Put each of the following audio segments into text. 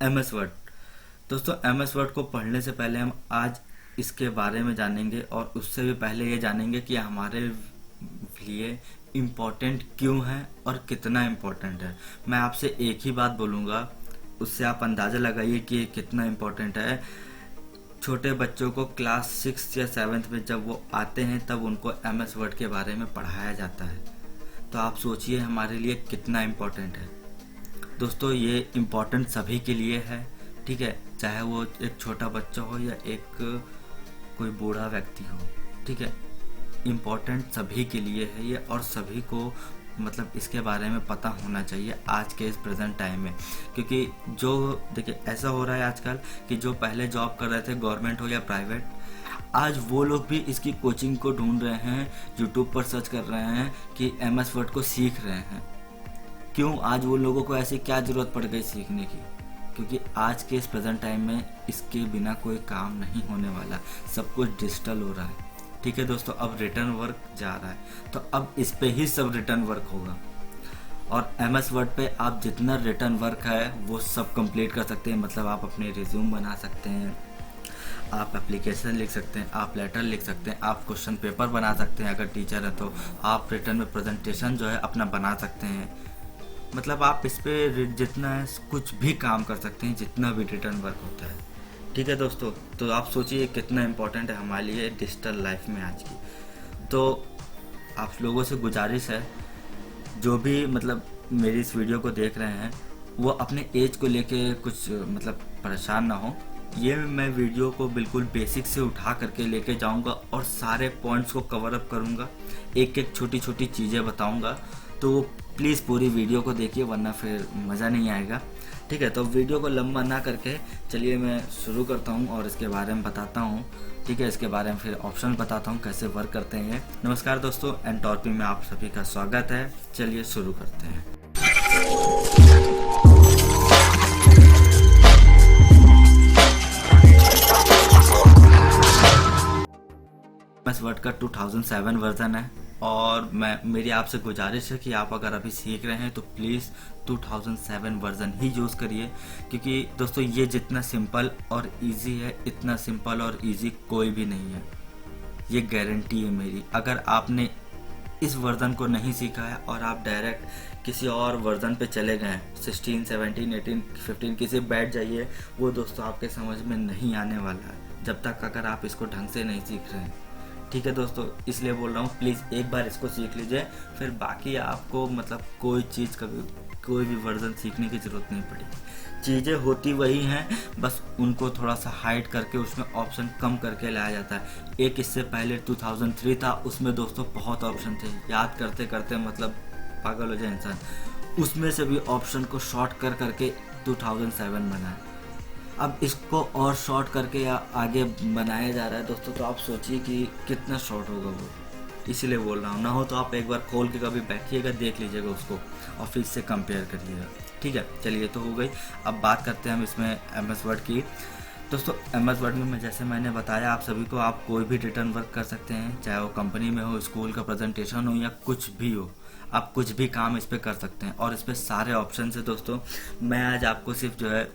M S word. दोस्तों M S word को पढ़ने से पहले हम आज इसके बारे में जानेंगे और उससे भी पहले ये जानेंगे कि हमारे लिए इम्पोर्टेंट क्यों है और कितना इम्पोर्टेंट है। मैं आपसे एक ही बात बोलूँगा, उससे आप अंदाज़ा लगाइए कि ये कितना इम्पोर्टेंट है। छोटे बच्चों को क्लास 6 या 7 में जब वो आते हैं तब उनको एम एस वर्ड के बारे में पढ़ाया जाता है। तो आप सोचिए हमारे लिए कितना इम्पोर्टेंट है। दोस्तों ये इम्पोर्टेंट सभी के लिए है, ठीक है, चाहे वो एक छोटा बच्चा हो या एक कोई बूढ़ा व्यक्ति हो, ठीक है। इम्पोर्टेंट सभी के लिए है ये, और सभी को मतलब इसके बारे में पता होना चाहिए आज के इस प्रेजेंट टाइम में। क्योंकि जो देखिए ऐसा हो रहा है आजकल कि जो पहले जॉब कर रहे थे गवर्नमेंट हो या प्राइवेट, आज वो लोग भी इसकी कोचिंग को ढूंढ रहे हैं, यूट्यूब पर सर्च कर रहे हैं कि एम एस वर्ड को सीख रहे हैं। क्यों? आज वो लोगों को ऐसी क्या ज़रूरत पड़ गई सीखने की? क्योंकि आज के इस प्रेजेंट टाइम में इसके बिना कोई काम नहीं होने वाला, सब कुछ डिजिटल हो रहा है, ठीक है दोस्तों। अब रिटर्न वर्क जा रहा है तो अब इस पे ही सब रिटर्न वर्क होगा, और एम एस वर्ड पे आप जितना रिटर्न वर्क है वो सब कंप्लीट कर सकते हैं। मतलब आप अपने रिज्यूम बना सकते हैं, आप एप्लीकेशन लिख सकते हैं, आप लेटर लिख सकते हैं, आप क्वेश्चन पेपर बना सकते हैं, अगर टीचर है तो आप रिटर्न में प्रेजेंटेशन जो है अपना बना सकते हैं। मतलब आप इस पे जितना है कुछ भी काम कर सकते हैं, जितना भी रिटर्न वर्क होता है, ठीक है दोस्तों। तो आप सोचिए कितना इम्पोर्टेंट है हमारे लिए डिजिटल लाइफ में आज की। तो आप लोगों से गुजारिश है, जो भी मतलब मेरी इस वीडियो को देख रहे हैं वो अपने एज को लेके कुछ मतलब परेशान ना हो। ये मैं वीडियो को बिल्कुल बेसिक से उठा करके लेके जाऊंगा और सारे पॉइंट्स को कवर अप करूंगा, एक एक छोटी छोटी चीज़ें बताऊंगा। तो प्लीज़ पूरी वीडियो को देखिए, वरना फिर मज़ा नहीं आएगा, ठीक है। तो वीडियो को लंबा ना करके चलिए मैं शुरू करता हूँ और इसके बारे में बताता हूँ, ठीक है। इसके बारे में फिर ऑप्शन बताता हूँ कैसे वर्क करते हैं। नमस्कार दोस्तों, एनटॉर्पी में आप सभी का स्वागत है। चलिए शुरू करते हैं। एमएस वर्ड का 2007 वर्जन है, और मेरी आपसे गुजारिश है कि आप अगर अभी सीख रहे हैं तो प्लीज़ 2007 वर्जन ही यूज़ करिए। क्योंकि दोस्तों ये जितना सिंपल और इजी है, इतना सिंपल और इजी कोई भी नहीं है, ये गारंटी है मेरी। अगर आपने इस वर्जन को नहीं सीखा है और आप डायरेक्ट किसी और वर्जन पे चले गए, 16, 17, 18, 15 किसी बैठ जाइए, वो दोस्तों आपके समझ में नहीं आने वाला है जब तक अगर आप इसको ढंग से नहीं सीख रहे हैं, ठीक है दोस्तों। इसलिए बोल रहा हूँ प्लीज़ एक बार इसको सीख लीजिए, फिर बाकी आपको मतलब कोई चीज़ कभी कोई भी वर्जन सीखने की ज़रूरत नहीं पड़ेगी। चीज़ें होती वही हैं, बस उनको थोड़ा सा हाइड करके उसमें ऑप्शन कम करके लाया जाता है। एक इससे पहले 2003 था, उसमें दोस्तों बहुत ऑप्शन थे, याद करते करते मतलब पागल हो जाए इंसान। उसमें से भी ऑप्शन को शॉर्ट कर करके 2007 बना है। अब इसको और शॉर्ट करके आगे बनाया जा रहा है दोस्तों, तो आप सोचिए कि कितना शॉर्ट होगा वो। इसीलिए बोल रहा हूँ, ना हो तो आप एक बार खोल के कभी बैठिएगा, देख लीजिएगा उसको और फिर इससे कंपेयर करिएगा, ठीक है। चलिए तो हो गई, अब बात करते हैं हम इसमें एम एस वर्ड की। दोस्तों एम एस वर्ड में जैसे मैंने बताया आप सभी को, आप कोई भी रिटर्न वर्क कर सकते हैं, चाहे वो कंपनी में हो, स्कूल का प्रेजेंटेशन हो या कुछ भी हो, आप कुछ भी काम इस पर कर सकते हैं। और इस पर सारे ऑप्शन है दोस्तों। मैं आज आपको सिर्फ जो है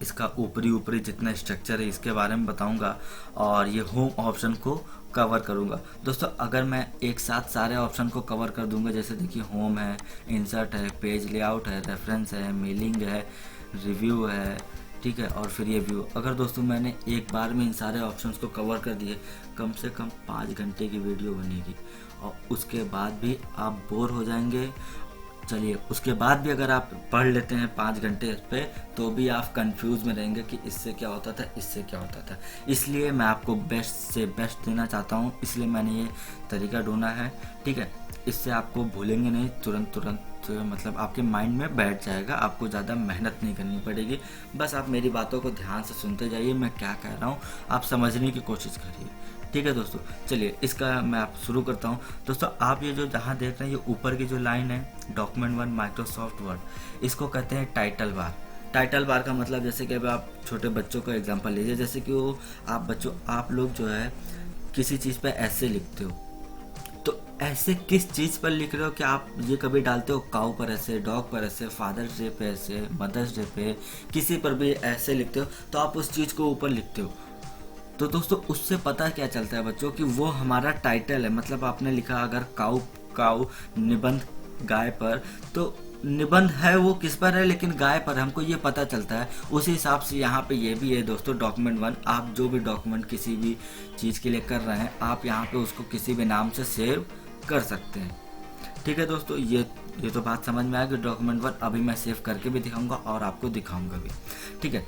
इसका ऊपरी जितना स्ट्रक्चर है इसके बारे में बताऊंगा, और ये होम ऑप्शन को कवर करूंगा। दोस्तों अगर मैं एक साथ सारे ऑप्शन को कवर कर दूंगा, जैसे देखिए होम है, इंसर्ट है, पेज लेआउट है, रेफरेंस है, मेलिंग है, रिव्यू है, ठीक है, और फिर ये व्यू, अगर दोस्तों मैंने एक बार में इन सारे ऑप्शंस को कवर कर दिए, कम से कम 5 घंटे की वीडियो बनेगी, और उसके बाद भी आप बोर हो जाएंगे। चलिए उसके बाद भी अगर आप पढ़ लेते हैं 5 घंटे इस पे, तो भी आप कंफ्यूज में रहेंगे कि इससे क्या होता था, इससे क्या होता था। इसलिए मैं आपको बेस्ट से बेस्ट देना चाहता हूँ, इसलिए मैंने ये तरीका ढूंढा है, ठीक है। इससे आपको भूलेंगे नहीं, तुरंत मतलब आपके माइंड में बैठ जाएगा, आपको ज़्यादा मेहनत नहीं करनी पड़ेगी। बस आप मेरी बातों को ध्यान से सुनते जाइए, मैं क्या कह रहा हूँ आप समझने की कोशिश करिए, ठीक है दोस्तों। चलिए इसका मैं आप शुरू करता हूँ। दोस्तों आप ये जो जहाँ देख रहे हैं, ये ऊपर की जो लाइन है डॉक्यूमेंट 1 माइक्रोसॉफ्ट वर्ड, इसको कहते हैं टाइटल बार। टाइटल बार का मतलब जैसे कि अब आप छोटे बच्चों का एग्जांपल लीजिए, जैसे कि वो आप लोग जो है किसी चीज़ पे ऐसे लिखते हो, तो ऐसे किस चीज़ पर लिख रहे हो कि आप ये कभी डालते हो काऊ पर ऐसे, डॉग पर ऐसे, फादर्स डे पे ऐसे, मदर्स डे पे, किसी पर भी ऐसे लिखते हो तो आप उस चीज़ को ऊपर लिखते हो। तो दोस्तों उससे पता क्या चलता है बच्चों कि वो हमारा टाइटल है। मतलब आपने लिखा अगर काऊ काऊ निबंध गाय पर, तो निबंध है वो किस पर है, लेकिन गाय पर हमको ये पता चलता है। उसी हिसाब से यहाँ पे ये भी है दोस्तों, डॉक्यूमेंट 1, आप जो भी डॉक्यूमेंट किसी भी चीज़ के लिए कर रहे हैं आप यहाँ पे उसको किसी भी नाम से सेव कर सकते हैं। ठीक है दोस्तों, ये तो बात समझ में आ गई डॉक्यूमेंट 1। अभी मैं सेव करके भी दिखाऊंगा और आपको दिखाऊंगा भी। ठीक है,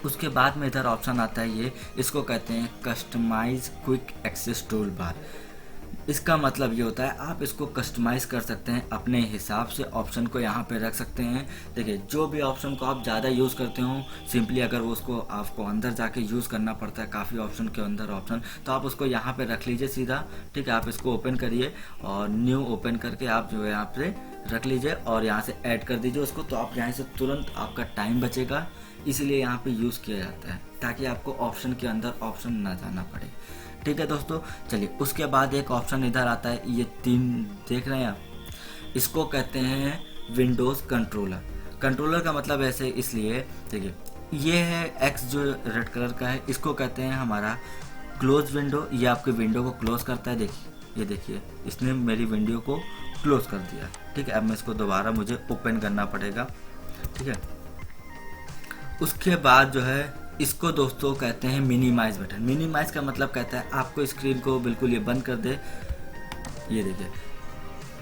उसके बाद में इधर ऑप्शन आता है ये, इसको कहते हैं customize quick access toolbar. इसका मतलब ये होता है आप इसको कस्टमाइज़ कर सकते हैं अपने हिसाब से, ऑप्शन को यहाँ पे रख सकते हैं। देखिए जो भी ऑप्शन को आप ज़्यादा यूज़ करते हो, सिंपली अगर उसको आपको अंदर जाके यूज़ करना पड़ता है काफ़ी ऑप्शन के अंदर ऑप्शन, तो आप उसको यहाँ पे रख लीजिए सीधा। ठीक है, आप इसको ओपन करिए और न्यू ओपन करके आप जो है यहाँ पे रख लीजिए और यहाँ से ऐड कर दीजिए उसको। तो आप यहाँ से तुरंत आपका टाइम बचेगा, इसलिए यहाँ पे यूज़ किया जाता है ताकि आपको ऑप्शन के अंदर ऑप्शन ना जाना पड़े। ठीक है दोस्तों, चलिए उसके बाद एक ऑप्शन इधर आता है, ये 3 देख रहे हैं आप, इसको कहते हैं विंडोज़ कंट्रोलर। कंट्रोलर का मतलब ऐसे इसलिए, देखिए ये है एक्स जो रेड कलर का है, इसको कहते हैं हमारा क्लोज विंडो। ये आपके विंडो को क्लोज करता है। देखिए ये देखिए इसने मेरी विंडो को क्लोज कर दिया। ठीक है, अब मैं इसको दोबारा मुझे ओपन करना पड़ेगा। ठीक है, उसके बाद जो है इसको दोस्तों कहते हैं मिनिमाइज बटन। मिनिमाइज का मतलब कहता है आपको स्क्रीन को बिल्कुल ये बंद कर दे। ये देखिए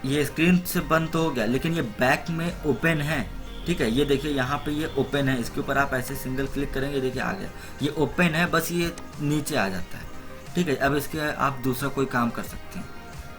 ये स्क्रीन से बंद तो हो गया लेकिन ये बैक में ओपन है। ठीक है, ये देखिए यहाँ पे ये ओपन है, इसके ऊपर आप ऐसे सिंगल क्लिक करेंगे, देखिए आ गया, ये ओपन है, बस ये नीचे आ जाता है। ठीक है, अब इसके आप दूसरा कोई काम कर सकते हैं।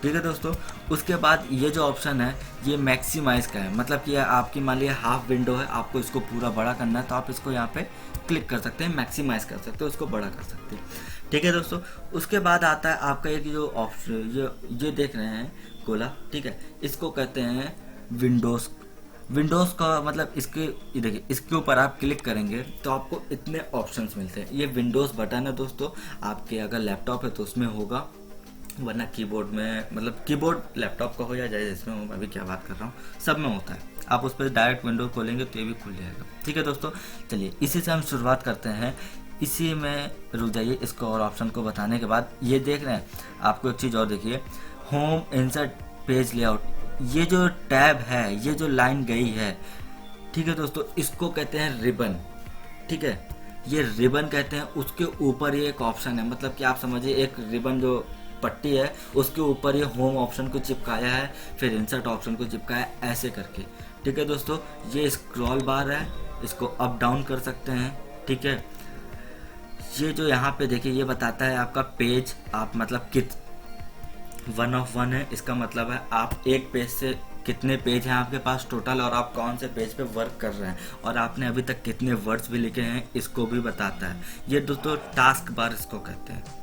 ठीक है दोस्तों, उसके बाद ये जो ऑप्शन है ये मैक्सिमाइज का है। मतलब कि आपकी मान लीजिए हाफ विंडो है, आपको इसको पूरा बड़ा करना है तो आप इसको यहाँ पे क्लिक कर सकते हैं, मैक्सिमाइज कर सकते हो, इसको बड़ा कर सकते हैं। ठीक है दोस्तों, उसके बाद आता है आपका एक जो ऑप्शन ये देख रहे हैं गोला। ठीक है, इसको कहते हैं विंडोज़। विंडोज़ का मतलब इसके ये देखिए इसके ऊपर आप क्लिक करेंगे तो आपको इतने ऑप्शंस मिलते हैं। ये विंडोज़ बटन है दोस्तों, आपके अगर लैपटॉप है तो उसमें होगा, वरना कीबोर्ड में, मतलब कीबोर्ड लैपटॉप का हो या जाए जिसमें हो, मैं अभी क्या बात कर रहा हूँ, सब में होता है। आप उस पर डायरेक्ट विंडो खोलेंगे तो ये भी खुल जाएगा। ठीक है दोस्तों, चलिए इसी से हम शुरुआत करते हैं। इसी में रुक जाइए, इसको और ऑप्शन को बताने के बाद ये देख रहे हैं आपको एक चीज़ और देखिए, होम इंसर्ट पेज लेआउट। ये जो टैब है, ये जो लाइन गई है, ठीक है दोस्तों, इसको कहते हैं रिबन। ठीक है, ये रिबन कहते हैं। उसके ऊपर ये एक ऑप्शन है, मतलब कि आप समझिए एक रिबन जो पट्टी है उसके ऊपर ये होम ऑप्शन को चिपकाया है, फिर इंसर्ट ऑप्शन को चिपकाया है, ऐसे करके। ठीक है दोस्तों, ये स्क्रॉल बार है, इसको अप डाउन कर सकते हैं। ठीक है, ये जो यहाँ पे देखिए ये बताता है आपका पेज, आप मतलब 1 of 1 है, इसका मतलब है आप एक पेज से कितने पेज हैं आपके पास टोटल और आप कौन से पेज पे वर्क कर रहे हैं और आपने अभी तक कितने वर्ड्स भी लिखे हैं इसको भी बताता है। ये दोस्तों टास्क बार इसको कहते हैं।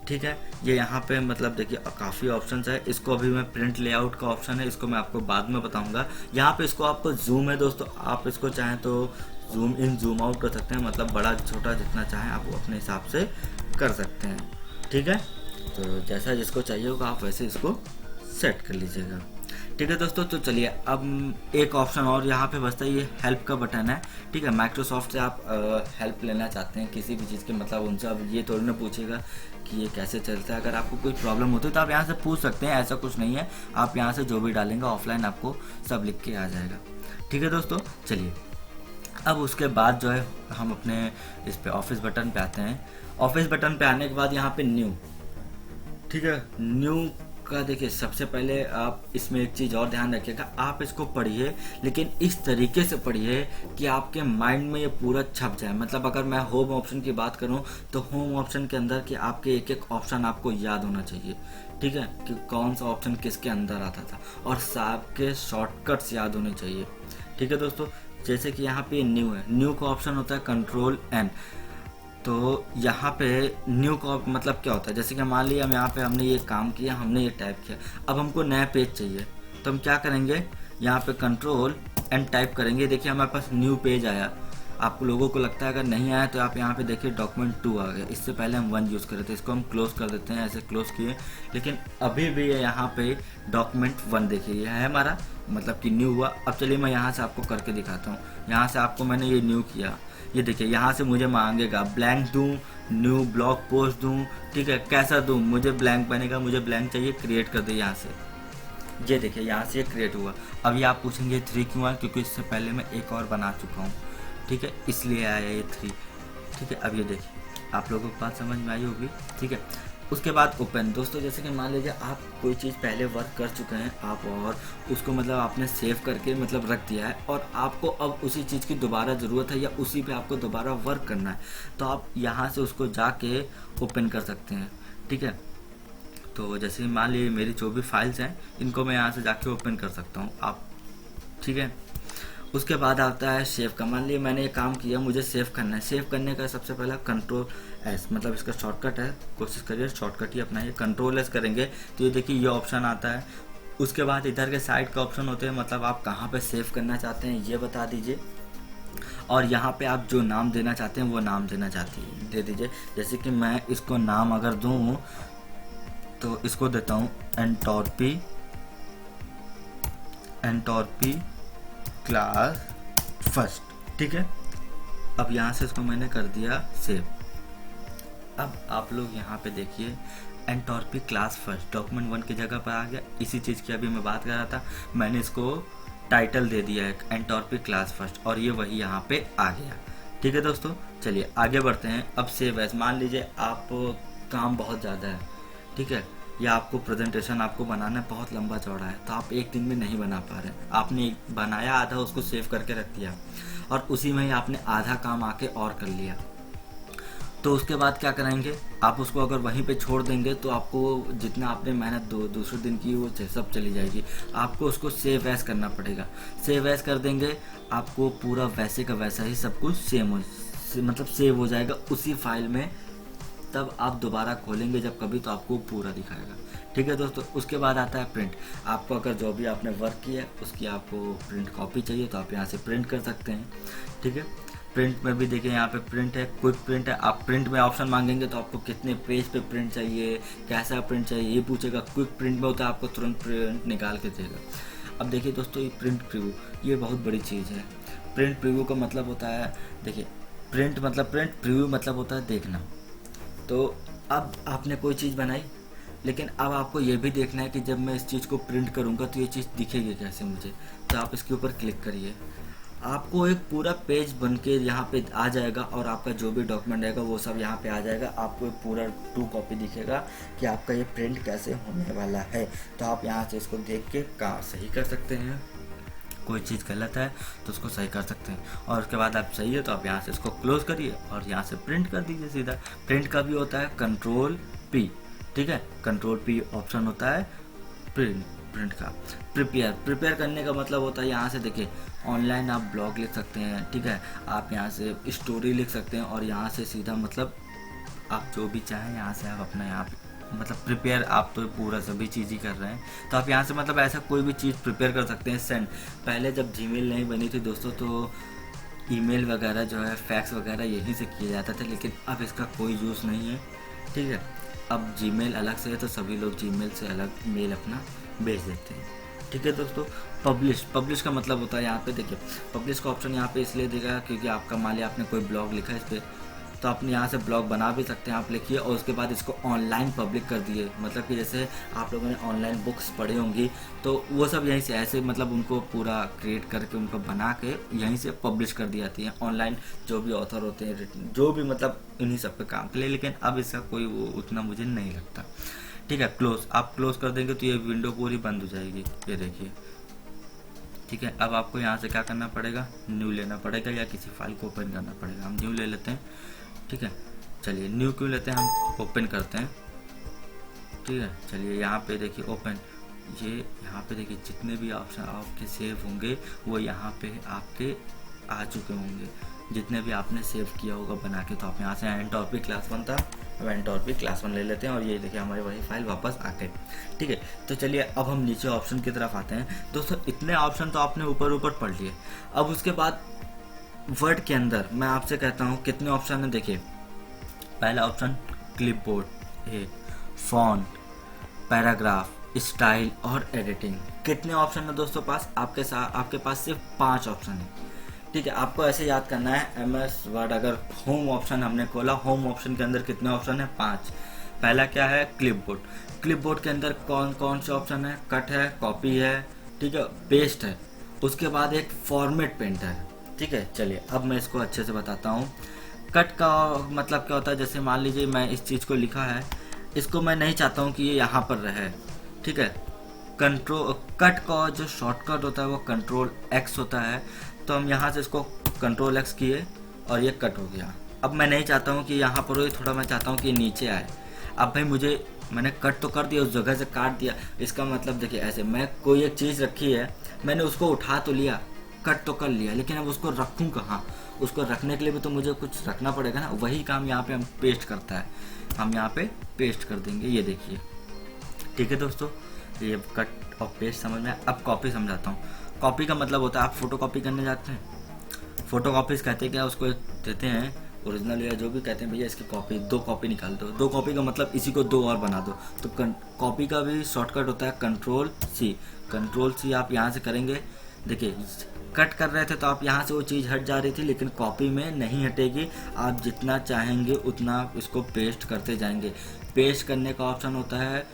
ठीक है, ये यहाँ पे मतलब देखिए काफ़ी ऑप्शंस है। इसको अभी मैं प्रिंट लेआउट का ऑप्शन है, इसको मैं आपको बाद में बताऊंगा। यहाँ पे इसको आपको जूम है दोस्तों, आप इसको चाहें तो जूम इन जूम आउट कर सकते हैं, मतलब बड़ा छोटा जितना चाहें आप अपने हिसाब से कर सकते हैं। ठीक है, तो जैसा जिसको चाहिए होगा आप वैसे इसको सेट कर लीजिएगा। ठीक है दोस्तों, तो चलिए अब एक ऑप्शन और यहाँ पे बचता है, ये हेल्प का बटन है। ठीक है, माइक्रोसॉफ्ट से आप हेल्प लेना चाहते हैं किसी भी चीज़ के, मतलब उनसे अब ये थोड़ी ना पूछेगा कि ये कैसे चलता है। अगर आपको कोई प्रॉब्लम होती है तो आप यहाँ से पूछ सकते हैं, ऐसा कुछ नहीं है। आप यहाँ से जो भी डालेंगे ऑफलाइन आपको सब लिख के आ जाएगा। ठीक है दोस्तों, चलिए अब उसके बाद जो है हम अपने इस पे ऑफिस बटन पे आते हैं। ऑफिस बटन पे आने के बाद यहाँ पे न्यू। ठीक है, न्यू का देखिए सबसे पहले आप इसमें एक चीज़ और ध्यान रखिएगा, आप इसको पढ़िए लेकिन इस तरीके से पढ़िए कि आपके माइंड में ये पूरा छप जाए। मतलब अगर मैं होम ऑप्शन की बात करूं तो होम ऑप्शन के अंदर कि आपके एक एक ऑप्शन आपको याद होना चाहिए। ठीक है, कि कौन सा ऑप्शन किसके अंदर आता था और सबके शॉर्टकट्स याद होने चाहिए। ठीक है दोस्तों, जैसे कि यहाँ पे न्यू है, न्यू का ऑप्शन होता है Ctrl+N। तो यहाँ पे न्यू का मतलब क्या होता है, जैसे कि मान लिया हम यहाँ पे हमने ये काम किया, हमने ये टाइप किया, अब हमको नया पेज चाहिए तो हम क्या करेंगे, यहाँ पे Ctrl+N टाइप करेंगे। देखिए हमारे पास न्यू पेज आया। आप लोगों को लगता है अगर नहीं आया तो आप यहाँ पे देखिए डॉक्यूमेंट 2 आ गया। इससे पहले हम 1 यूज़ कर रहे थे, इसको हम क्लोज कर देते हैं, ऐसे क्लोज किए, लेकिन अभी भी ये यहाँ पे डॉक्यूमेंट 1 देखिए ये है हमारा, मतलब कि न्यू हुआ। अब चलिए मैं यहाँ से आपको करके दिखाता हूँ। यहाँ से आपको मैंने ये न्यू किया, ये देखिए यहाँ से मुझे मांगेगा ब्लैंक दूँ, न्यू ब्लॉग पोस्ट दूँ, ठीक है, कैसा दूँ, मुझे ब्लैंक बनेगा, मुझे ब्लैंक चाहिए, क्रिएट कर दे यहाँ से। ये देखिए यहाँ से ये क्रिएट हुआ। अब ये आप पूछेंगे 3 क्यों आया, क्योंकि इससे पहले मैं एक और बना चुका हूँ, ठीक है, इसलिए आया ये 3, ठीक है। अब ये देखिए आप लोगों को बात समझ में आई होगी, ठीक है। उसके बाद ओपन। दोस्तों जैसे कि मान लीजिए आप कोई चीज़ पहले वर्क कर चुके हैं आप, और उसको मतलब आपने सेव करके मतलब रख दिया है, और आपको अब उसी चीज़ की दोबारा ज़रूरत है या उसी पे आपको दोबारा वर्क करना है, तो आप यहाँ से उसको जाके ओपन कर सकते हैं, ठीक है। तो जैसे मान लीजिए मेरी जो भी फाइल्स हैं इनको मैं यहाँ से जाके ओपन कर सकता हूँ आप, ठीक है। उसके बाद आता है सेव का। मान लीजिए मैंने ये काम किया, मुझे सेव करना है। सेव करने का सबसे पहला Ctrl+S, मतलब इसका शॉर्टकट है, कोशिश करिए शॉर्टकट ही अपनाइए। Ctrl+S करेंगे तो ये देखिए ये ऑप्शन आता है। उसके बाद इधर के साइड का ऑप्शन होते हैं, मतलब आप कहाँ पे सेव करना चाहते हैं ये बता दीजिए, और यहाँ पे आप जो नाम देना चाहते हैं वो नाम देना दे दीजिए। जैसे कि मैं इसको नाम अगर दूँ तो इसको देता हूँ एंटोर्पी क्लास फर्स्ट, ठीक है। अब यहाँ से इसको मैंने कर दिया सेव। अब आप लोग यहाँ पे देखिए एंटोर्पी क्लास फर्स्ट डॉक्यूमेंट 1 की जगह पर आ गया। इसी चीज़ की अभी मैं बात कर रहा था, मैंने इसको टाइटल दे दिया है एंटोर्पी क्लास फर्स्ट, और ये वही यहाँ पे आ गया, ठीक है दोस्तों। चलिए आगे बढ़ते हैं। अब सेव एज, मान लीजिए आप काम बहुत ज़्यादा है, ठीक है, या आपको प्रेजेंटेशन आपको बनाना बहुत लंबा चौड़ा है, तो आप एक दिन में नहीं बना पा रहे, आपने बनाया आधा, उसको सेव करके रख दिया, और उसी में ही आपने आधा काम आके और कर लिया, तो उसके बाद क्या करेंगे आप, उसको अगर वहीं पे छोड़ देंगे तो आपको जितना आपने मेहनत दूसरे दिन की वो सब चली जाएगी। आपको उसको सेव एज करना पड़ेगा। सेव एज कर देंगे, आपको पूरा वैसे का वैसा ही सब कुछ मतलब सेव हो जाएगा उसी फाइल में। तब आप दोबारा खोलेंगे जब कभी तो आपको पूरा दिखाएगा, ठीक है दोस्तों। उसके बाद आता है प्रिंट। आपको अगर जो भी आपने वर्क किया है उसकी आपको प्रिंट कॉपी चाहिए तो आप यहाँ से प्रिंट कर सकते हैं, ठीक है। प्रिंट में भी देखिए यहाँ पे प्रिंट है, क्विक प्रिंट है। आप प्रिंट में ऑप्शन मांगेंगे तो आपको कितने पेज पे प्रिंट चाहिए, कैसा प्रिंट चाहिए ये पूछेगा। क्विक प्रिंट में होता है आपको तुरंत प्रिंट निकाल के देगा। अब देखिए दोस्तों ये प्रिंट प्रीव्यू, ये बहुत बड़ी चीज़ है। प्रिंट प्रीव्यू का मतलब होता है, देखिए प्रिंट मतलब प्रिंट, प्रीव्यू मतलब होता है देखना। तो अब आपने कोई चीज़ बनाई, लेकिन अब आपको ये भी देखना है कि जब मैं इस चीज़ को प्रिंट करूँगा तो ये चीज़ दिखेगी कैसे मुझे। तो आप इसके ऊपर क्लिक करिए, आपको एक पूरा पेज बन के यहाँ पे आ जाएगा, और आपका जो भी डॉक्यूमेंट रहेगा वो सब यहाँ पे आ जाएगा। आपको एक पूरा 2 कॉपी दिखेगा कि आपका ये प्रिंट कैसे होने वाला है। तो आप यहाँ से इसको देख के काम सही कर सकते हैं, कोई चीज़ गलत है तो उसको सही कर सकते हैं। और उसके बाद आप सही है तो आप यहाँ से इसको क्लोज करिए और यहाँ से प्रिंट कर दीजिए सीधा। प्रिंट का भी होता है Ctrl+P, ठीक है, Ctrl+P ऑप्शन होता है प्रिंट का। प्रिपेयर करने का मतलब होता है, यहाँ से देखिए ऑनलाइन आप ब्लॉग लिख सकते हैं, ठीक है, आप यहाँ से स्टोरी लिख सकते हैं, और यहाँ से सीधा मतलब आप जो भी चाहें यहाँ से आप अपना यहाँ पे मतलब प्रिपेयर, आप तो पूरा सभी चीज़ ही कर रहे हैं तो आप यहाँ से मतलब ऐसा कोई भी चीज़ प्रिपेयर कर सकते हैं। सेंड, पहले जब जीमेल नहीं बनी थी दोस्तों तो ईमेल वगैरह जो है फैक्स वगैरह यहीं से किया जाता था, लेकिन अब इसका कोई यूज़ नहीं है, ठीक है। अब जीमेल अलग से है तो सभी लोग जीमेल से अलग मेल अपना भेज देते हैं, ठीक है दोस्तों। पब्लिश का मतलब होता है, यहाँ पे देखिए पब्लिश का ऑप्शन यहाँ पे इसलिए देगा क्योंकि आपका मान लिया आपने कोई ब्लॉग लिखा है इस पर, तो आप यहाँ से ब्लॉग बना भी सकते हैं, आप लिखिए और उसके बाद इसको ऑनलाइन पब्लिक कर दिए। मतलब कि जैसे आप लोगों ने ऑनलाइन बुक्स पढ़ी होंगी तो वो सब यहीं से ऐसे मतलब उनको पूरा क्रिएट करके उनको बना के यहीं से पब्लिश कर दी जाती है ऑनलाइन। जो भी ऑथर होते हैं जो भी मतलब इन्हीं सब पे काम के लिए, लेकिन अब इसका कोई वो उतना मुझे नहीं लगता, ठीक है। क्लोज, आप क्लोज कर देंगे तो ये विंडो पूरी बंद हो जाएगी, ये देखिए, ठीक है। अब आपको यहाँ से क्या करना पड़ेगा, न्यू लेना पड़ेगा या किसी फाइल को ओपन करना पड़ेगा। हम न्यू ले लेते हैं, ठीक है। चलिए न्यू क्यों लेते हैं, हम ओपन करते हैं, ठीक है। चलिए यहाँ पे देखिए ओपन, ये यहाँ पे देखिए जितने भी ऑप्शन आपके सेव होंगे वो यहाँ पे आपके आ चुके होंगे, जितने भी आपने सेव किया होगा बना के। तो आप यहाँ से एंटोर्पी क्लास 1 था, अब एंटोर्पी क्लास 1 ले लेते हैं और ये देखिए हमारी वही फाइल वापस आ गई, ठीक है। तो चलिए अब हम नीचे ऑप्शन की तरफ आते हैं दोस्तों। इतने ऑप्शन तो आपने ऊपर पढ़ लिए। अब उसके बाद वर्ड के अंदर मैं आपसे कहता हूँ कितने ऑप्शन है। देखिए, पहला ऑप्शन क्लिपबोर्ड है, फॉन्ट, पैराग्राफ, स्टाइल और एडिटिंग। कितने ऑप्शन है दोस्तों पास? आपके पास सिर्फ 5 ऑप्शन है। ठीक है, आपको ऐसे याद करना है। MS वर्ड अगर होम ऑप्शन हमने खोला, होम ऑप्शन के अंदर कितने ऑप्शन है? 5। पहला क्या है? क्लिपबोर्ड। क्लिपबोर्ड के अंदर कौन कौन से ऑप्शन है? कट है, कॉपी है, ठीक है, पेस्ट है, उसके बाद एक फॉर्मेट पेंटर है। ठीक है, चलिए अब मैं इसको अच्छे से बताता हूँ। कट का मतलब क्या होता है? जैसे मान लीजिए मैं इस चीज़ को लिखा है, इसको मैं नहीं चाहता हूँ कि ये यहाँ पर रहे। ठीक है, कट का जो शॉर्टकट होता है वो Ctrl+X होता है। तो हम यहाँ से इसको Ctrl+X किए और ये कट हो गया। अब मैं नहीं चाहता हूँ कि यहाँ पर हो, थोड़ा मैं चाहता हूँ कि नीचे आए। अब भाई मैंने कट तो कर दिया, उस जगह से काट दिया। इसका मतलब देखिए, ऐसे मैं कोई एक चीज़ रखी है, मैंने उसको उठा तो लिया, कट तो कर लिया, लेकिन अब उसको रखूँ कहाँ? उसको रखने के लिए भी तो मुझे कुछ रखना पड़ेगा ना। वही काम यहाँ पे हम पेस्ट करता है, हम यहाँ पे पेस्ट कर देंगे। ये देखिए, ठीक है दोस्तों, ये कट और पेस्ट समझ में। अब कॉपी समझाता हूँ। कॉपी का मतलब होता है आप फोटो कॉपी करने जाते हैं, फोटो कॉपीज कहते हैं क्या? उसको देते हैं ओरिजिनल या जो भी कहते हैं, भैया इसकी कॉपी 2 कॉपी निकाल दो। 2 कॉपी का मतलब इसी को 2 और बना दो। तो कॉपी का भी शॉर्टकट होता है Ctrl+C। Ctrl+C आप यहाँ से करेंगे। देखिए, कट कर रहे थे तो आप यहाँ से वो चीज़ हट जा रही थी, लेकिन कॉपी में नहीं हटेगी। आप जितना चाहेंगे उतना इसको पेस्ट करते जाएंगे। पेस्ट करने का ऑप्शन होता है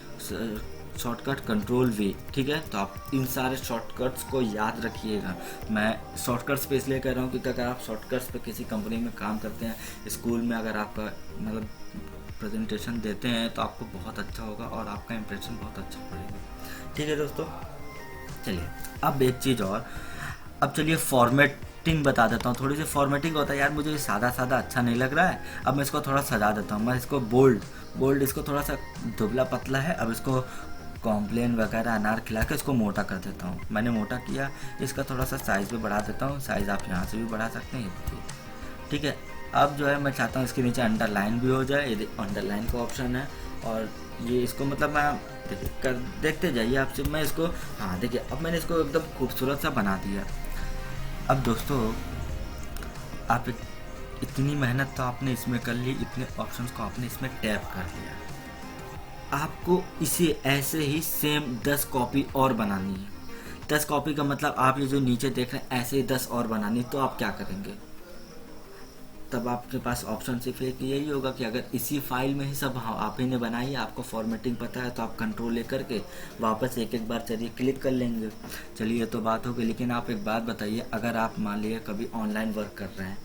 शॉर्टकट Ctrl+V। ठीक है, तो आप इन सारे शॉर्टकट्स को याद रखिएगा। मैं शॉर्टकट्स पे इसलिए कह रहा हूँ क्योंकि अगर आप शॉर्टकट्स पे किसी कंपनी में काम करते हैं, स्कूल में अगर आपका मतलब प्रेजेंटेशन देते हैं, तो आपको बहुत अच्छा होगा और आपका इंप्रेशन बहुत अच्छा पड़ेगा। ठीक है दोस्तों, चलिए अब एक चीज़ और। अब चलिए फॉर्मेटिंग बता देता हूँ। थोड़ी सी फॉर्मेटिंग होता है यार, मुझे सादा सादा अच्छा नहीं लग रहा है। अब मैं इसको थोड़ा सजा देता हूँ। मैं इसको बोल्ड इसको थोड़ा सा दुबला पतला है। अब इसको कॉम्प्लेन वगैरह अनार खिला के इसको मोटा कर देता हूँ। मैंने मोटा किया, इसका थोड़ा सा साइज़ भी बढ़ा देता हूँ। साइज़ आप यहाँ से भी बढ़ा सकते हैं, ये देखिए। ठीक है, अब जो है मैं चाहता हूँ इसके नीचे अंडरलाइन भी हो जाए। ये अंडरलाइन का ऑप्शन है, और ये इसको मतलब मैं देखिए देखते जाइए आपसे। मैं इसको, हाँ देखिए, अब मैंने इसको एकदम खूबसूरत सा बना दिया। अब दोस्तों, आप इतनी मेहनत तो आपने इसमें कर ली, इतने ऑप्शंस को आपने इसमें टैप कर लिया। आपको इसे ऐसे ही सेम 10 कॉपी और बनानी है। 10 कॉपी का मतलब आप ये जो नीचे देख रहे हैं, ऐसे ही 10 और बनानी। तो आप क्या करेंगे? तब आपके पास ऑप्शन सिर्फ एक यही होगा कि अगर इसी फाइल में ही सब आप ही ने बनाई है, आपको फॉर्मेटिंग पता है, तो आप कंट्रोल लेकर के वापस एक बार चलिए क्लिक कर लेंगे। चलिए, ये तो बात हो गई। लेकिन आप एक बात बताइए, अगर आप मान लीजिए कभी ऑनलाइन वर्क कर रहे हैं,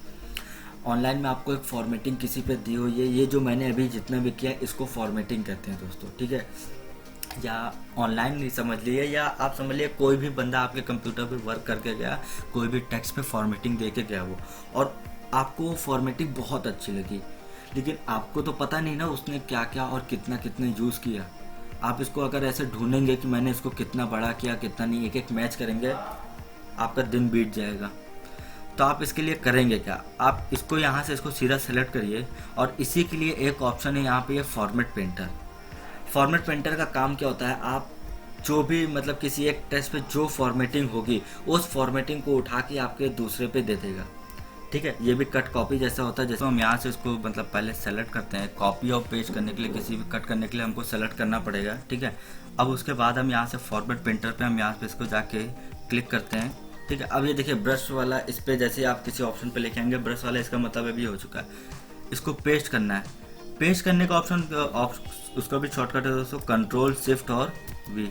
ऑनलाइन में आपको एक फॉर्मेटिंग किसी पे दी हुई है, ये जो मैंने अभी जितना भी किया इसको फॉर्मेटिंग कहते हैं दोस्तों। ठीक है, या ऑनलाइन नहीं समझ लिए, या आप समझ लिए कोई भी बंदा आपके कंप्यूटर पे वर्क करके गया, कोई भी टेक्स्ट पे फॉर्मेटिंग दे के गया वो, और आपको फॉर्मेटिंग बहुत अच्छी लगी, लेकिन आपको तो पता नहीं ना उसने क्या क्या और कितना कितना यूज़ किया। आप इसको अगर ऐसे ढूंढेंगे कि मैंने इसको कितना बड़ा किया कितना नहीं, एक एक मैच करेंगे, आपका दिन बीत जाएगा। तो आप इसके लिए करेंगे क्या? आप इसको यहाँ से इसको सीधा सेलेक्ट करिए, और इसी के लिए एक ऑप्शन है यहाँ पे, ये फॉर्मेट पेंटर। फॉर्मेट पेंटर का काम क्या होता है? आप जो भी मतलब किसी एक टेक्स्ट पे जो फॉर्मेटिंग होगी, उस फॉर्मेटिंग को उठा के आपके दूसरे पे दे देगा। ठीक है, ये भी कट कॉपी जैसा होता है। जैसे हम यहाँ से इसको मतलब पहले सेलेक्ट करते हैं, कॉपी और पेस्ट करने के लिए, किसी भी कट करने के लिए हमको सेलेक्ट करना पड़ेगा। ठीक है, अब उसके बाद हम यहाँ से फॉर्मेट पेंटर पे हम यहाँ पे इसको जाके क्लिक करते हैं। ठीक है, अब ये देखिए ब्रश वाला, इस पर जैसे आप किसी ऑप्शन पे लेके आएंगे ब्रश वाला, इसका मतलब अभी हो चुका है। इसको पेस्ट करना है। पेस्ट करने का ऑप्शन उसका भी शॉर्टकट है दोस्तों, Ctrl+Shift+V।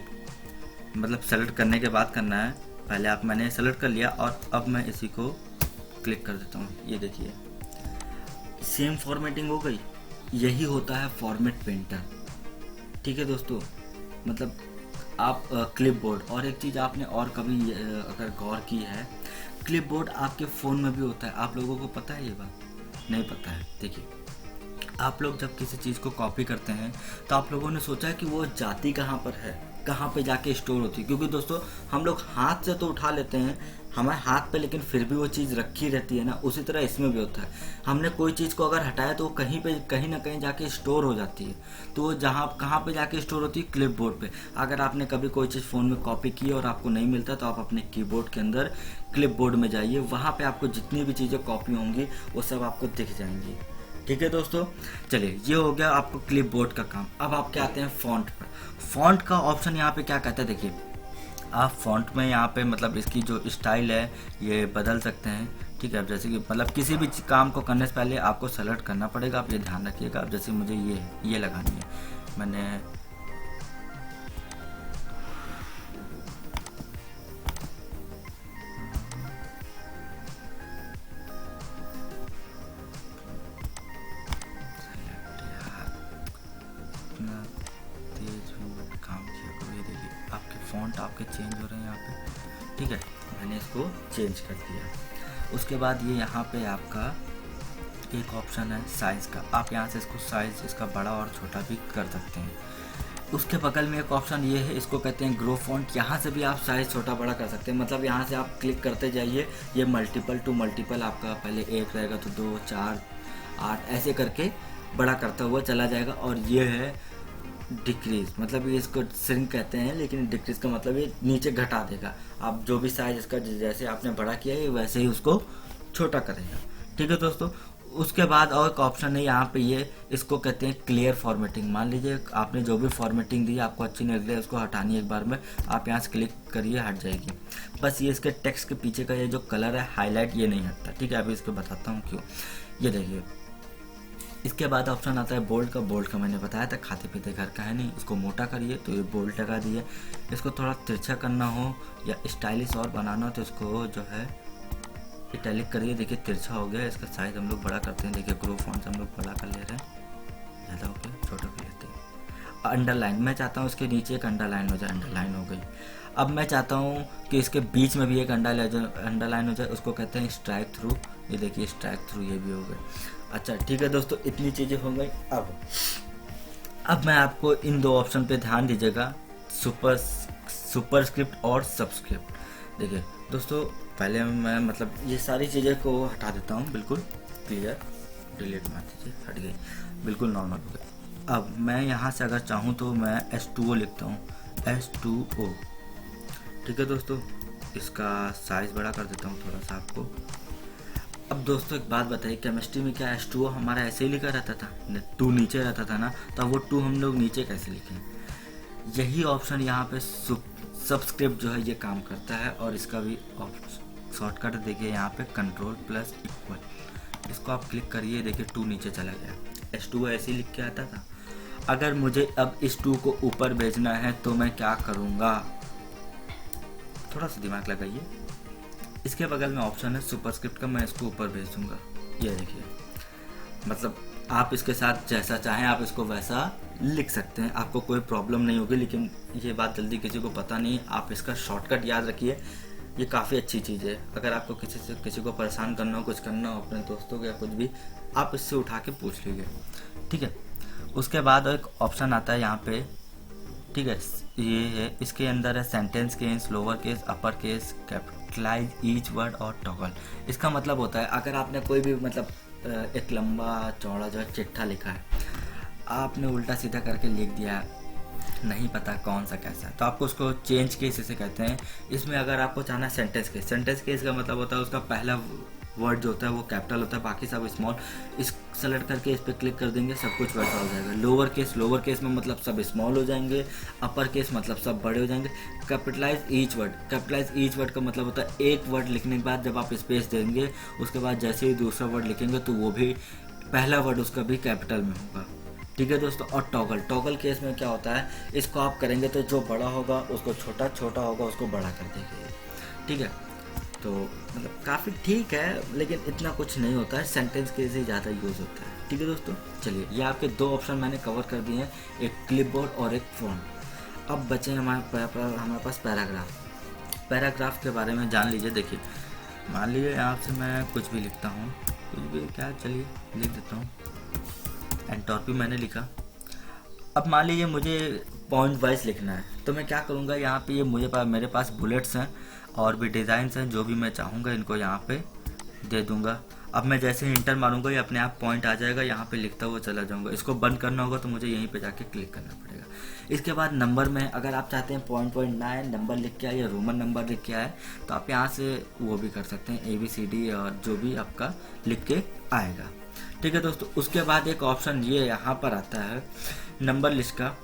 मतलब सेलेक्ट करने के बाद करना है। पहले मैंने सेलेक्ट कर लिया, और अब मैं इसी को क्लिक कर देता हूँ। ये देखिए, सेम फॉर्मेटिंग हो गई। यही होता है फॉर्मेट पेंटर। ठीक है दोस्तों, मतलब आप क्लिपबोर्ड, और एक चीज़ आपने और कभी अगर गौर की है, क्लिपबोर्ड आपके फ़ोन में भी होता है। आप लोगों को पता है ये बात? नहीं पता है? देखिए, आप लोग जब किसी चीज़ को कॉपी करते हैं तो आप लोगों ने सोचा है कि वो जाती कहाँ पर है, कहाँ पे जाके स्टोर होती है, क्योंकि दोस्तों हम लोग हाथ से तो उठा लेते हैं हमारे हाथ पे, लेकिन फिर भी वो चीज़ रखी रहती है ना, उसी तरह इसमें भी होता है। हमने कोई चीज़ को अगर हटाया तो वो कहीं पे कहीं ना कहीं जाके स्टोर हो जाती है। तो वो जहाँ कहाँ पे जाके स्टोर होती है, क्लिप बोर्ड पे। अगर आपने कभी कोई चीज़ फ़ोन में कॉपी की और आपको नहीं मिलता तो आप अपने कीबोर्ड के अंदर क्लिप बोर्ड में जाइए, वहाँ पर आपको जितनी भी चीज़ें कॉपी होंगी वो सब आपको दिख जाएंगी। ठीक है दोस्तों, चलिए ये हो गया आपको क्लिप बोर्ड का काम। अब आपके आते हैं फॉन्ट पर। फॉन्ट का ऑप्शन यहाँ पे क्या कहता है, देखिए आप फॉन्ट में यहाँ पे मतलब इसकी जो स्टाइल है ये बदल सकते हैं। ठीक है, अब जैसे कि मतलब किसी भी काम को करने से पहले आपको सेलेक्ट करना पड़ेगा, आप ये ध्यान रखिएगा। अब जैसे मुझे ये लगानी है, मैंने काम किया करो, ये देखिए आपके फ़ॉन्ट आपके चेंज हो रहे हैं यहाँ पे। ठीक है, मैंने इसको चेंज कर दिया। उसके बाद ये यहाँ पे आपका एक ऑप्शन है साइज़ का, आप यहाँ से इसको साइज़ इसका बड़ा और छोटा भी कर सकते हैं। उसके बगल में एक ऑप्शन ये है, इसको कहते हैं ग्रो फॉन्ट। यहाँ से भी आप साइज़ छोटा बड़ा कर सकते हैं, मतलब यहाँ से आप क्लिक करते जाइए, ये मल्टीपल टू मल्टीपल आपका पहले 1 रहेगा तो 2, 4, 8 ऐसे करके बड़ा करता हुआ चला जाएगा। और ये है डिक्रीज, मतलब ये इसको श्रिंक कहते हैं, लेकिन डिक्रीज का मतलब ये नीचे घटा देगा। आप जो भी साइज इसका जैसे आपने बड़ा किया है वैसे ही उसको छोटा करेगा। ठीक है दोस्तों, उसके बाद और एक ऑप्शन है यहाँ पे, ये इसको कहते हैं क्लियर फॉर्मेटिंग। मान लीजिए आपने जो भी फॉर्मेटिंग दी आपको अच्छी नहीं लग रही है, उसको हटानी है एक बार में, आप यहाँ से क्लिक करिए, हट जाएगी। बस ये इसके टेक्स्ट के पीछे का ये जो कलर है हाईलाइट, ये नहीं हटता। ठीक है, अभी इसको बताता हूँ क्यों। ये देखिए, इसके बाद ऑप्शन आता है बोल्ड का। बोल्ड का मैंने बताया था खाते पीते घर का है नहीं, इसको मोटा करिए तो ये बोल्ड लगा दिए। इसको थोड़ा तिरछा करना हो या स्टाइलिश और बनाना हो तो इसको जो है इटैलिक करिए। देखिए तिरछा हो गया। इसका साइज हम लोग बड़ा करते हैं, देखिए ग्रो फॉन्ट हम लोग बड़ा कर ले रहे हैं, ज़्यादा हो गया छोटा कर लेते हैं। अंडरलाइन मैं चाहता हूँ इसके नीचे एक अंडरलाइन हो जाए, अंडरलाइन हो गई। अब मैं चाहता हूँ कि इसके बीच में भी एक अंडरलाइन हो जाए, उसको कहते हैं स्ट्राइक थ्रू। ये देखिए स्ट्राइक थ्रू, ये भी हो गए। अच्छा ठीक है दोस्तों, इतनी चीज़ें हो गई। अब मैं आपको इन 2 ऑप्शन पे ध्यान दीजिएगा, सुपरस्क्रिप्ट और सबस्क्रिप्ट। देखिए दोस्तों, पहले मैं मतलब ये सारी चीज़ें को हटा देता हूँ, बिल्कुल क्लियर, डिलीट मार दीजिए, हट गई, बिल्कुल नॉर्मल हो गया। अब मैं यहाँ से अगर चाहूँ तो मैं H2O लिखता हूँ, H2O। ठीक है दोस्तों, इसका साइज़ बड़ा कर देता हूँ थोड़ा सा आपको। अब दोस्तों एक बात बताइए, केमिस्ट्री में क्या H2O हमारा ऐसे ही लिखा रहता था, 2 नीचे रहता था ना, तो वो 2 हम लोग नीचे कैसे लिखें। यही ऑप्शन यहाँ पे सबस्क्रिप्ट जो है ये काम करता है, और इसका भी शॉर्टकट देखिए यहाँ पे Ctrl+=, इसको आप क्लिक करिए, देखिए 2 नीचे चला गया। H2O ऐसे ही लिख के आता था। अगर मुझे अब इस 2 को ऊपर भेजना है तो मैं क्या करूँगा, थोड़ा सा दिमाग लगाइए। इसके बगल में ऑप्शन है सुपरस्क्रिप्ट का, मैं इसको ऊपर भेज दूँगा। ये देखिए, मतलब आप इसके साथ जैसा चाहें आप इसको वैसा लिख सकते हैं, आपको कोई प्रॉब्लम नहीं होगी। लेकिन ये बात जल्दी किसी को पता नहीं, आप इसका शॉर्टकट याद रखिए, ये काफ़ी अच्छी चीज़ है। अगर आपको किसी को परेशान करना हो, कुछ करना हो अपने दोस्तों को या कुछ भी, आप इससे उठा के पूछ लीजिए। ठीक है, उसके बाद एक ऑप्शन आता है यहाँ पे, ठीक है, ये है, इसके अंदर है sentence case, lower case, upper case, capitalize each word और टॉगल। इसका मतलब होता है अगर आपने कोई भी मतलब एक लंबा चौड़ा जो है चिट्ठा लिखा है, आपने उल्टा सीधा करके लिख दिया, नहीं पता कौन सा कैसा है, तो आपको उसको चेंज केस इसे कहते हैं। इसमें अगर आपको चाहना है सेंटेंस केस का मतलब होता है उसका पहला वर्ड जो होता है वो कैपिटल होता है, बाकी सब स्मॉल। इस सेलेक्ट करके इस पर क्लिक कर देंगे, सब कुछ वैसा हो जाएगा। लोअर केस में मतलब सब स्मॉल हो जाएंगे, अपर केस मतलब सब बड़े हो जाएंगे। कैपिटलाइज ईच वर्ड का मतलब होता है एक वर्ड लिखने के बाद जब आप स्पेस देंगे, उसके बाद जैसे ही दूसरा वर्ड लिखेंगे तो वो भी पहला वर्ड उसका भी कैपिटल में होगा। ठीक है दोस्तों, और टॉगल केस में क्या होता है, इसको आप करेंगे तो जो बड़ा होगा उसको छोटा होगा उसको बड़ा कर देंगे। ठीक है, तो मतलब काफ़ी ठीक है, लेकिन इतना कुछ नहीं होता है, सेंटेंस केस ही ज़्यादा यूज़ होता है। ठीक है दोस्तों, चलिए ये आपके 2 ऑप्शन मैंने कवर कर दिए हैं, एक क्लिपबोर्ड और एक फॉन्ट। अब बचे हमारे पास पैराग्राफ के बारे में जान लीजिए। देखिए मान लीजिए यहाँ से मैं कुछ भी लिखता हूँ, कुछ भी क्या, चलिए लिख देता हूँ, एंटॉर्पी मैंने लिखा। अब मान लीजिए मुझे पॉइंट वाइज लिखना है, तो मैं क्या करूँगा, यहाँ पे ये मेरे पास बुलेट्स हैं और भी डिज़ाइंस हैं, जो भी मैं चाहूँगा इनको यहाँ पे दे दूँगा। अब मैं जैसे ही इंटर मारूंगा ये अपने आप पॉइंट आ जाएगा, यहाँ पे लिखता हुआ चला जाऊँगा। इसको बंद करना होगा तो मुझे यहीं पे जाके क्लिक करना पड़ेगा। इसके बाद नंबर में अगर आप चाहते हैं पॉइंट ना आए, नंबर लिख के आए या रोमन नंबर लिख के आए, तो आप यहाँ से वो भी कर सकते हैं, ABCD और जो भी आपका लिख के आएगा। ठीक है दोस्तों, उसके बाद एक ऑप्शन ये यहाँ पर आता है नंबर लिस्ट का।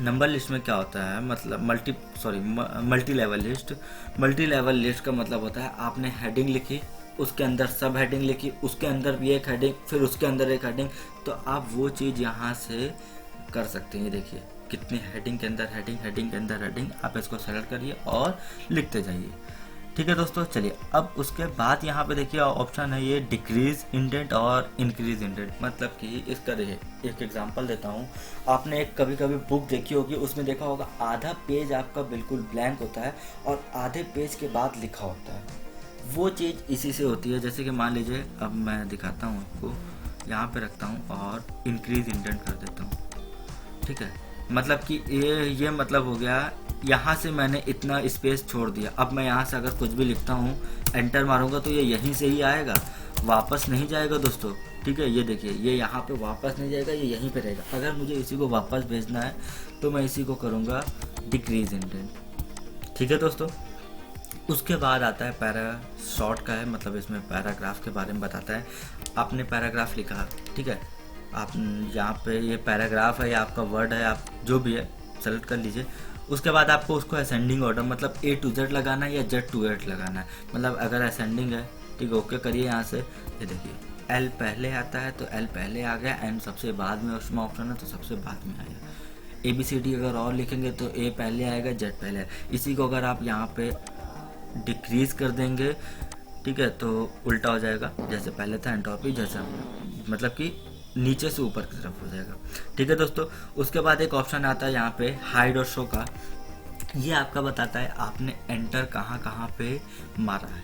नंबर लिस्ट में क्या होता है, मतलब multi level list. Multi level list का मतलब होता है आपने हेडिंग लिखी, उसके अंदर सब हेडिंग लिखी, उसके अंदर भी एक हेडिंग, फिर उसके अंदर एक हेडिंग, तो आप वो चीज़ यहाँ से कर सकते हैं। ये देखिए कितनी हेडिंग के अंदर हेडिंग, हेडिंग के अंदर हेडिंग, आप इसको सेलेक्ट करिए और लिखते जाइए। ठीक है दोस्तों, चलिए अब उसके बाद यहाँ पे देखिए ऑप्शन है ये डिक्रीज इंडेंट और इंक्रीज इंडेंट। मतलब कि इसका देखिए एक एग्जांपल देता हूँ। आपने एक कभी कभी बुक देखी होगी, उसमें देखा होगा आधा पेज आपका बिल्कुल ब्लैंक होता है और आधे पेज के बाद लिखा होता है। वो चीज़ इसी से होती है। जैसे कि मान लीजिए अब मैं दिखाता हूँ आपको, यहाँ पे रखता हूँ और इंक्रीज इंडेंट कर देता हूँ। ठीक है, मतलब कि ये मतलब हो गया, यहाँ से मैंने इतना स्पेस छोड़ दिया। अब मैं यहाँ से अगर कुछ भी लिखता हूँ, एंटर मारूंगा तो ये यहीं से ही आएगा, वापस नहीं जाएगा दोस्तों। ठीक है, ये देखिए ये यहाँ पे वापस नहीं जाएगा, ये यहीं पे रहेगा। अगर मुझे इसी को वापस भेजना है तो मैं इसी को करूँगा डिक्रीज इंडेंट। ठीक है दोस्तों, उसके बाद आता है पैरा, शॉर्ट का है, मतलब इसमें पैराग्राफ के बारे में बताता है। आपने पैराग्राफ लिखा, ठीक है, आप यहाँ पे ये पैराग्राफ है या आपका वर्ड है, आप जो भी है सेलेक्ट कर लीजिए। उसके बाद आपको उसको असेंडिंग ऑर्डर, मतलब A to Z लगाना है या Z to Z लगाना है। मतलब अगर असेंडिंग है, ठीक है, ओके करिए यहाँ से। ये देखिए L पहले आता है तो L पहले आ गया, N सबसे बाद में उसमें ऑप्शन है तो सबसे बाद में आएगा। ABCD अगर और लिखेंगे तो A पहले आएगा, Z पहले आएगा। इसी को अगर आप यहाँ पे डिक्रीज कर देंगे, ठीक है, तो उल्टा हो जाएगा, जैसे पहले था एंट्रोपी, जैसे मतलब कि नीचे से ऊपर की तरफ हो जाएगा। ठीक है दोस्तों, उसके बाद एक ऑप्शन आता है यहाँ पे हाइड और शो का। ये आपका बताता है आपने एंटर कहाँ कहाँ पे मारा है।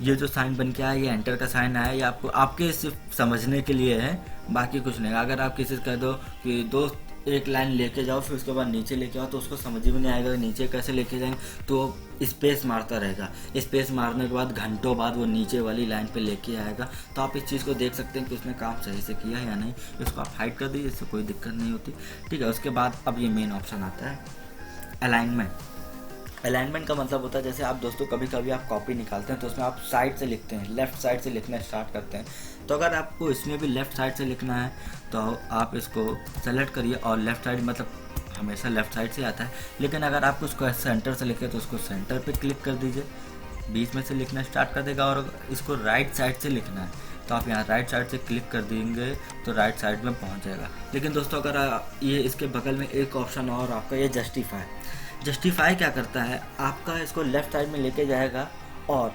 ये जो साइन बन के आया, ये एंटर का साइन आया, ये आपको आपके सिर्फ समझने के लिए है, बाकी कुछ नहीं। अगर आप किसी से कह दो कि दोस्त एक लाइन लेके जाओ फिर उसके बाद नीचे लेके आओ, तो उसको समझ में नहीं आएगा नीचे कैसे लेके जाएंगे, तो स्पेस मारता रहेगा। स्पेस मारने के बाद घंटों बाद वो नीचे वाली लाइन पे लेके आएगा। तो आप इस चीज़ को देख सकते हैं कि उसने काम सही से किया है या नहीं। इसको आप हाइड कर दीजिए, इससे कोई दिक्कत नहीं होती। ठीक है, उसके बाद अब ये मेन ऑप्शन आता है अलाइनमेंट। अलाइनमेंट का मतलब होता है, जैसे आप दोस्तों कभी कभी आप कॉपी निकालते हैं तो उसमें आप साइड से लिखते हैं, लेफ्ट साइड से लिखना स्टार्ट करते हैं। तो अगर आपको इसमें भी लेफ्ट साइड से लिखना है तो आप इसको सेलेक्ट करिए, और लेफ्ट साइड मतलब हमेशा लेफ्ट साइड से आता है, लेकिन अगर आपको उसको सेंटर से लिखे तो उसको सेंटर पे क्लिक कर दीजिए, बीच में से लिखना स्टार्ट कर देगा। और इसको राइट साइड से लिखना है तो आप यहाँ राइट साइड से क्लिक कर देंगे तो राइट साइड में पहुँच जाएगा। लेकिन दोस्तों अगर ये इसके बगल में एक ऑप्शन और आपका ये जस्टिफाई क्या करता है, आपका इसको लेफ्ट साइड में लेके जाएगा और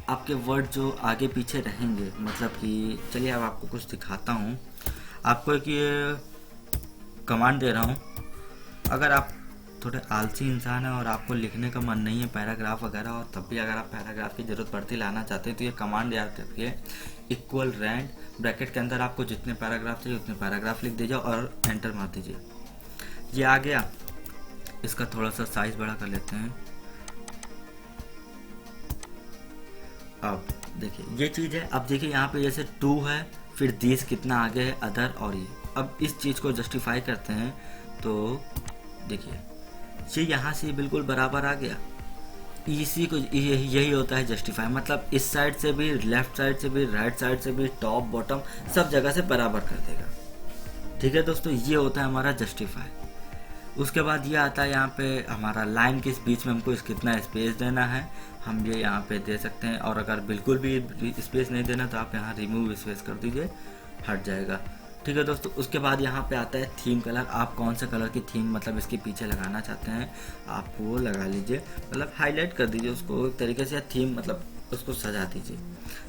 आपके वर्ड जो आगे पीछे रहेंगे, मतलब कि चलिए अब आपको कुछ दिखाता हूँ। आपको एक ये कमांड दे रहा हूँ, अगर आप थोड़े आलसी इंसान हैं और आपको लिखने का मन नहीं है पैराग्राफ वगैरह, और तब भी अगर आप पैराग्राफ की ज़रूरत पड़ती लाना चाहते हैं तो ये कमांड याद रखिए, इक्वल रैंड ब्रैकेट के अंदर आपको जितने पैराग्राफ चाहिए उतने पैराग्राफ लिख दीजिए और एंटर मार दीजिए। ये आ गया। इसका थोड़ा सा साइज बड़ा कर लेते हैं। अब देखिए ये चीज़ है। अब देखिए यहाँ पे जैसे 2 है, फिर दिस कितना आगे है, अदर, और ये। अब इस चीज़ को जस्टिफाई करते हैं तो देखिए ये यहाँ से बिल्कुल बराबर आ गया। इसी को यही होता है जस्टिफाई, मतलब इस साइड से भी, लेफ्ट साइड से भी, राइट साइड से भी, टॉप बॉटम सब जगह से बराबर कर देगा। ठीक है दोस्तों, ये होता है हमारा जस्टिफाई। उसके बाद ये आता है यहाँ पे हमारा लाइन के बीच में हमको कितना स्पेस देना है, हम ये यहाँ पे दे सकते हैं। और अगर बिल्कुल भी स्पेस नहीं देना तो आप यहाँ रिमूव स्पेस कर दीजिए, हट जाएगा। ठीक है दोस्तों, उसके बाद यहाँ पे आता है थीम कलर। आप कौन सा कलर की थीम मतलब इसके पीछे लगाना चाहते हैं आप वो लगा लीजिए, मतलब हाईलाइट कर दीजिए उसको एक तरीके से, थीम मतलब उसको सजा दीजिए।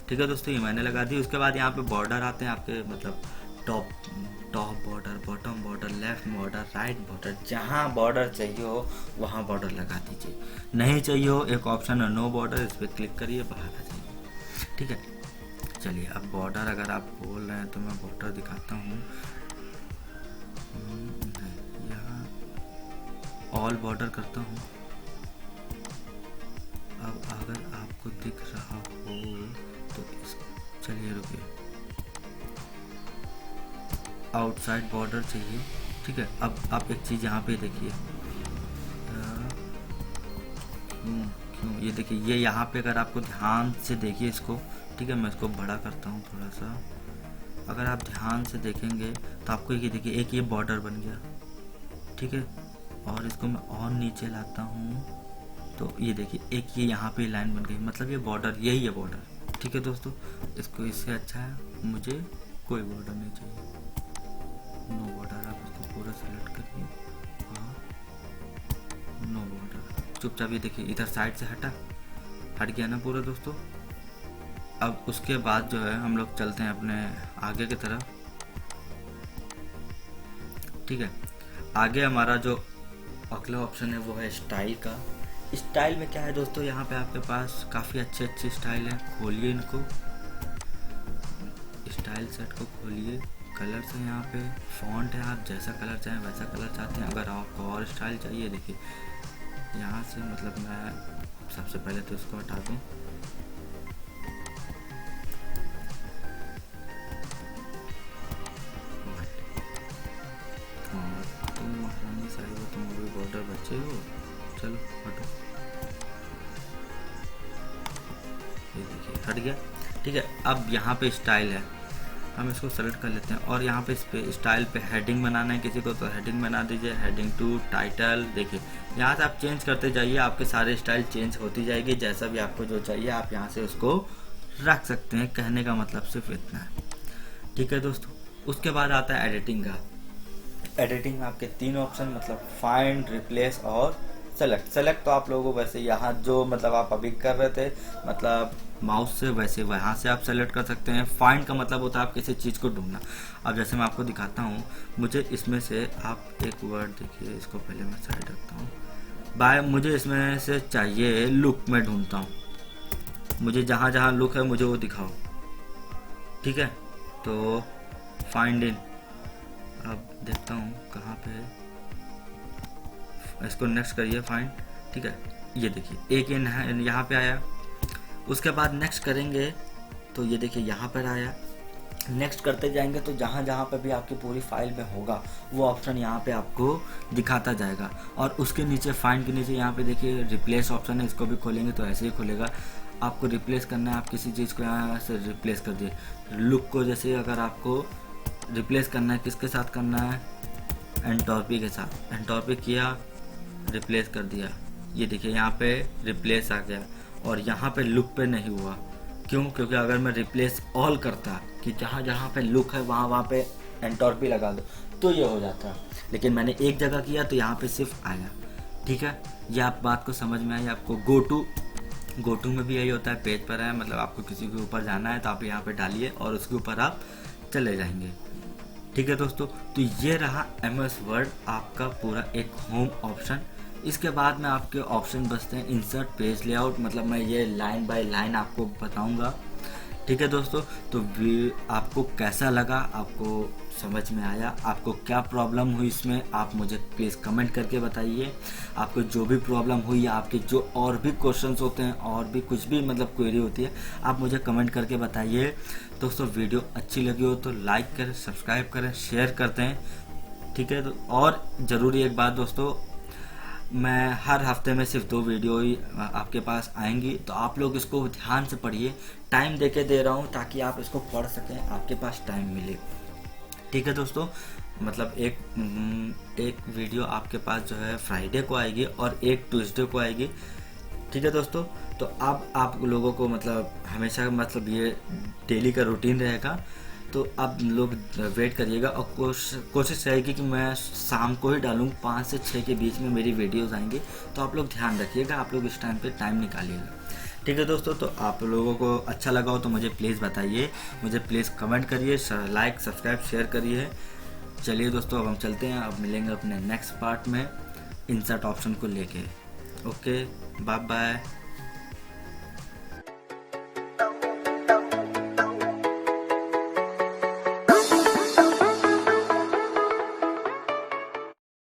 ठीक है दोस्तों, ये मैंने लगा दी। उसके बाद यहाँ पे बॉर्डर आते हैं आपके, मतलब top border, bottom border, left border, right border, जहाँ बॉर्डर चाहिए हो वहाँ बॉर्डर लगा दीजिए। नहीं चाहिए हो एक ऑप्शन है नो बॉर्डर, इस पर क्लिक करिए, बाहर आ जाइए। ठीक है, चलिए अब बॉर्डर अगर आप बोल रहे हैं तो मैं बॉर्डर दिखाता हूँ। ऑल बॉर्डर करता हूँ। अब अगर आपको दिख रहा हो तो चलिए रुकिए, आउटसाइड बॉर्डर चाहिए, ठीक है। अब आप एक चीज़ यहाँ पे देखिए, क्यों ये देखिए, ये यहाँ पे अगर आपको ध्यान से देखिए इसको, ठीक है, मैं इसको बड़ा करता हूँ थोड़ा सा। अगर आप ध्यान से देखेंगे तो आपको ये देखिए एक ये बॉर्डर बन गया, ठीक है। और इसको मैं और नीचे लाता हूँ तो ये देखिए एक ये यहाँ पे लाइन बन गई, मतलब ये बॉर्डर, यही है बॉर्डर, ठीक है दोस्तों। इसको इससे अच्छा है मुझे कोई बॉर्डर नहीं चाहिए, नो बॉर्डर। आप इसको पूरा सेलेक्ट करिए, हाँ नो बॉर्डर। चुपचाप ये देखिए इधर साइड से हट गया ना पूरा दोस्तों। अब उसके बाद जो है हम लोग चलते हैं अपने आगे की तरफ, ठीक है। आगे हमारा जो अगला ऑप्शन है वो है स्टाइल का। स्टाइल में क्या है दोस्तों, यहाँ पे आपके पास काफ़ी अच्छे स्टाइल हैं। खोलिए इनको, स्टाइल सेट को खोलिए, कलर्स है यहाँ पे, फॉन्ट है, आप जैसा कलर चाहें वैसा कलर चाहते हैं। अगर आपको और स्टाइल चाहिए, देखिए यहाँ से, मतलब मैं सबसे पहले तो इसको हटा दूँ, तुम महारानी साहिब हो, तुम अभी बॉर्डर बच्चे हो, चलो हटो, ये देखिए हट गया, ठीक है। अब यहाँ पे स्टाइल है, हम इसको सेलेक्ट कर लेते हैं और यहाँ पे इस पे स्टाइल पे हेडिंग बनाना है किसी को तो हेडिंग बना दीजिए, हेडिंग टू टाइटल। देखिए यहाँ से आप चेंज करते जाइए, आपके सारे स्टाइल चेंज होती जाएगी, जैसा भी आपको जो चाहिए आप यहाँ से उसको रख सकते हैं। कहने का मतलब सिर्फ इतना है, ठीक है दोस्तों। उसके बाद आता है एडिटिंग का। एडिटिंग में आपके 3 ऑप्शन, मतलब फाइंड, रिप्लेस और सेलेक्ट तो आप लोगों को वैसे यहाँ जो मतलब आप अभी कर रहे थे, मतलब माउस से, वैसे वहाँ से आप सेलेक्ट कर सकते हैं। फाइंड का मतलब होता है आप किसी चीज़ को ढूंढना। अब जैसे मैं आपको दिखाता हूँ, मुझे इसमें से आप एक वर्ड देखिए, इसको पहले मैं साइड रखता हूँ। मुझे इसमें से चाहिए लुक, में ढूंढता हूँ, मुझे जहाँ जहाँ लुक है मुझे वो दिखाओ, ठीक है। तो फाइंड इन, अब देखता हूँ कहाँ पे, इसको नेक्स्ट करिए फाइंड, ठीक है। ये देखिए एक इन यहाँ पे आया। उसके बाद नेक्स्ट करेंगे तो ये देखिए यहाँ पर आया। नेक्स्ट करते जाएंगे तो जहाँ जहाँ पे भी आपकी पूरी फाइल में होगा वो ऑप्शन यहाँ पे आपको दिखाता जाएगा। और उसके नीचे फाइंड के नीचे यहाँ पे देखिए रिप्लेस ऑप्शन है, इसको भी खोलेंगे तो ऐसे ही खुलेगा। आपको रिप्लेस करना है, आप किसी चीज़ को यहाँ से रिप्लेस कर दिए। लुक को जैसे अगर आपको रिप्लेस करना है, किसके साथ करना है, एंटॉर्पी के साथ। एंटॉर्पी किया, रिप्लेस कर दिया, ये देखिए यहाँ पे रिप्लेस आ गया। और यहाँ पे लुक पे नहीं हुआ, क्यों? क्योंकि अगर मैं रिप्लेस ऑल करता कि जहाँ जहाँ पे लुक है वहाँ पे एंटॉर्पी लगा दो तो ये हो जाता, लेकिन मैंने एक जगह किया तो यहाँ पे सिर्फ आया, ठीक है। ये आप बात को समझ में आई आपको। गो टू में भी यही होता है, पेज पर है, मतलब आपको किसी के ऊपर जाना है तो आप यहाँ पे डालिए और उसके ऊपर आप चले जाएंगे, ठीक है दोस्तों। तो ये रहा MS वर्ड आपका पूरा एक होम ऑप्शन। इसके बाद में आपके ऑप्शन बचते हैं इंसर्ट पेज लेआउट, मतलब मैं ये लाइन बाय लाइन आपको बताऊंगा, ठीक है दोस्तों। तो आपको कैसा लगा, आपको समझ में आया, आपको क्या प्रॉब्लम हुई इसमें, आप मुझे प्लीज़ कमेंट करके बताइए। आपको जो भी प्रॉब्लम हुई या आपके जो और भी क्वेश्चंस होते हैं और भी कुछ भी मतलब क्वेरी होती है, आप मुझे कमेंट करके बताइए। दोस्तों वीडियो अच्छी लगी हो तो लाइक करें, सब्सक्राइब करें, शेयर करते हैं, ठीक है। तो और ज़रूरी एक बात दोस्तों, मैं हर हफ्ते में सिर्फ 2 वीडियो ही आपके पास आएंगी, तो आप लोग इसको ध्यान से पढ़िए। टाइम देके दे रहा हूँ ताकि आप इसको पढ़ सकें, आपके पास टाइम मिले, ठीक है दोस्तों। मतलब एक वीडियो आपके पास जो है फ्राइडे को आएगी और एक ट्यूसडे को आएगी, ठीक है दोस्तों। तो अब आप लोगों को मतलब हमेशा मतलब ये डेली का रूटीन रहेगा, तो आप लोग वेट करिएगा। और कोशिश रहेगी कि मैं शाम को ही डालूँ, 5 से 6 के बीच में मेरी वीडियोस आएंगी, तो आप लोग ध्यान रखिएगा, आप लोग इस टाइम पे टाइम निकालिएगा, ठीक है दोस्तों। तो आप लोगों को अच्छा लगा हो तो मुझे प्लीज़ बताइए, मुझे प्लीज़ कमेंट करिए, लाइक सब्सक्राइब शेयर करिए। चलिए दोस्तों अब हम चलते हैं, अब मिलेंगे अपने नेक्स्ट पार्ट में इंसर्ट ऑप्शन को लेके। Okay, bye bye.